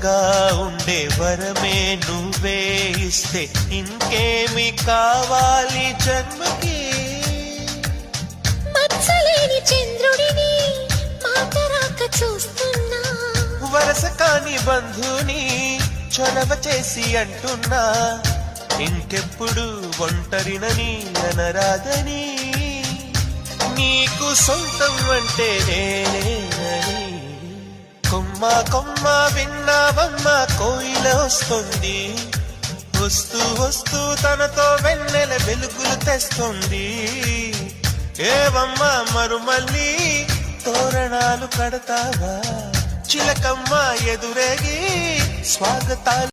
చల్లగా ఉండే వరమే నువ్వే ఇస్తే ఇంకేమి కావాలి జన్మకి. మచ్చలేని చంద్రుడిని మాట రాక చూస్తున్నా, వరస కాని బంధుని చొరవ చేసి అంటున్నా, ఇంకెప్పుడు ఒంటరినని అనరాదని, నీకు సొంతం అంటే నేనేనని. కొమ్మ కొమ్మ విన్నావమ్మ కోయిల వస్తుంది, వస్తూ వస్తూ తనతో వెన్నెల వెలుగులు తెస్తుంది. ఏవమ్మ మరుమల్లి తోరణాలు కడతావా, చిలకమ్మ ఎదురేగి స్వాగతాలు